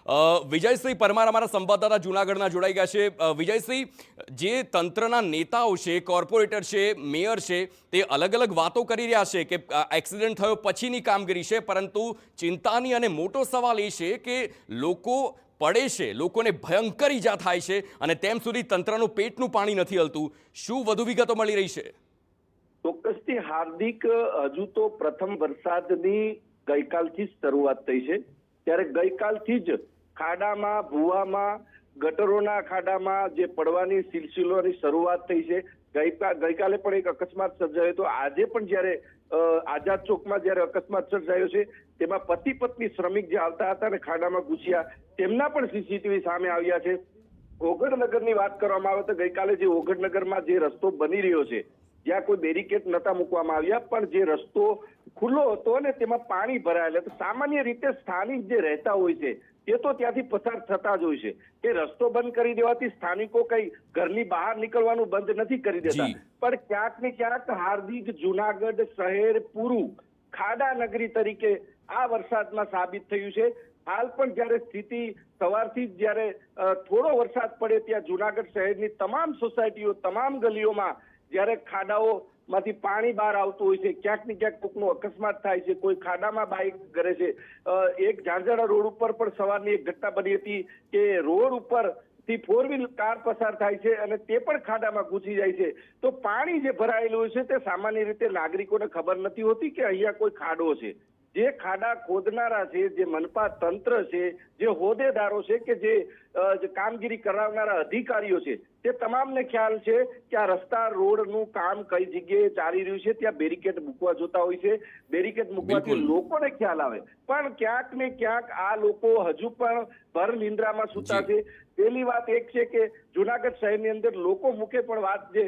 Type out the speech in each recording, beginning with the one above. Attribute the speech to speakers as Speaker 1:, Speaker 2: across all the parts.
Speaker 1: વિજયસિંહ પરમાર અમારા સંવાદદાતા જૂનાગઢના જોડાઈ ગયા છે। વિજયસિંહ, જે તંત્રના નેતાઓ છે, કોર્પોરેટર છે, મેયર છે, તે અલગ અલગ વાતો કરી રહ્યા છે કે એક્સિડન્ટ થયો પછીની કામગીરી છે, પરંતુ ચિંતાની અને મોટો સવાલ એ છે કે લોકો પડે છે, લોકોને ભયંકર ઈજા થાય છે અને તેમ સુધી તંત્રનું પેટનું પાણી નથી હલતું। શું વધુ વિગતો મળી રહી છે?
Speaker 2: ચોક્કસથી હાર્દિક, હજુ તો પ્રથમ વરસાદની ગઈકાલથી જ શરૂઆત થઈ છે, ત્યારે ગઈકાલથી જ ખાડામાં, ભૂવામાં, ગટરોના ખાડામાં જે પડવાની સિલસિલોની શરૂઆત થઈ છે। ગઈકાલે પણ એક અકસ્માત સર્જાયો હતો। આજે પણ જ્યારે આઝાદ ચોકમાં જ્યારે અકસ્માત સર્જાયો છે, તેમાં પતિ પત્ની શ્રમિક જે આવતા હતા અને ખાડામાં ઘૂસ્યા, તેમના પણ સીસીટીવી સામે આવ્યા છે। ઓગણનગરની વાત કરવામાં આવે તો ગઈકાલે જે ઓગણનગરમાં જે રસ્તો બની રહ્યો છે, જ્યાં કોઈ બેરિકેડ નતા મૂકવામાં આવ્યા, પણ જે રસ્તો ખુલ્લો હતો અને તેમાં પાણી ભરાયેલું, તો સામાન્ય રીતે સ્થાનિક જે રહેતા હોય છે તે તો ત્યાંથી પસાર થતા જ હોય છે કે રસ્તો બંધ કરી દેવાથી સ્થાનિકો કઈ ઘરની બહાર નીકળવાનું બંધ નથી કરી દેતા, પણ ક્યાંક ને ક્યાંક હાર્દિક જૂનાગઢ શહેર પૂરું ખાડા નગરી તરીકે આ વરસાદમાં સાબિત થયું છે। હાલ પણ જ્યારે સ્થિતિ સવારથી જ જ્યારે થોડો વરસાદ પડે ત્યાં જૂનાગઢ શહેરની તમામ સોસાયટીઓ, તમામ ગલીઓમાં જ્યારે ખાડાઓમાંથી પાણી બહાર આવતું હોય છે, ક્યાંક ને ક્યાંક કોઈકનો અકસ્માત થાય છે, કોઈ ખાડામાં બાઇક કરે છે। એક ઝાંઝરા રોડ ઉપર પણ સવારની એક ઘટના બની હતી કે રોડ ઉપર થી 4 વ્હીલ કાર પસાર થાય છે અને તે પણ ખાડામાં ઘૂસી જાય છે। તો પાણી જે ભરાયેલું હોય છે તે સામાન્ય રીતે નાગરિકોને ખબર નથી હોતી કે અહીંયા કોઈ ખાડો છે। જે ખાડા ખોદનારા છે, જે મનપા તંત્ર છે, જે હોદ્દેદારો છે કે જે કામગીરી કરાવનારા અધિકારીઓ છે, તે તમામને ખ્યાલ છે કે આ રસ્તા રોડનું કામ કઈ જગ્યાએ ચાલી રહ્યું છે, ત્યાં બેરિકેડ મૂકવા જોતા હોય છે। બેરિકેડ મૂકવાથી લોકોને ખ્યાલ આવે, પણ ક્યાંક ને ક્યાંક આ લોકો હજુ પણ ભર નિંદ્રામાં સૂતા છે। પહેલી વાત એક છે કે જૂનાગઢ શહેરની અંદર લોકો મુખે પણ વાત જે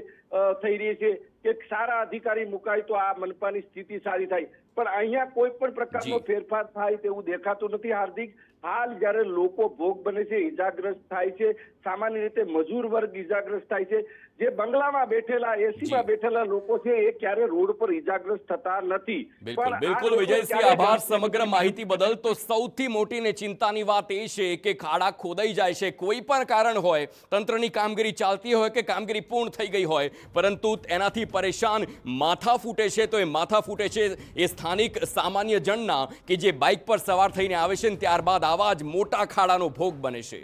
Speaker 2: થઈ રહી છે કે સારા અધિકારી મુકાય તો આ મનપાની સ્થિતિ સારી થાય, પણ અહીંયા કોઈ પણ પ્રકારનો ફેરફાર થાય તેવું દેખાતું નથી। હાર્દિક, હાલ જ્યારે લોકો ભોગ બને છે, ઈજાગ્રસ્ત થાય છે, સામાન્ય રીતે મજૂર વર્ગ ઈજાગ્રસ્ત થાય છે, જે બંગલામાં બેઠેલા, એસીમાં બેઠેલા લોકો છે એ ક્યારે રોડ પર ઈજાગ્રસ્ત થતા નથી।
Speaker 1: બિલકુલ વિજયસિંહ, આભાર સમગ્ર માહિતી બદલ। તો સૌથી મોટી ને ચિંતાની વાત એ છે કે ખાડા ખોદાઈ જાય છે, કોઈ પણ કારણ હોય, તંત્રની કામગીરી ચાલતી હોય કે કામગીરી પૂર્ણ થઈ ગઈ હોય, પરંતુ એનાથી પરેશાન માથા ફૂટે છે। તો એ માથા ફૂટે છે એ સ્થાનિક સામાન્ય જનના કે જે બાઇક પર સવાર થઈને આવે છે ને ત્યારબાદ આવા જ મોટા ખાડાનો ભોગ બને છે।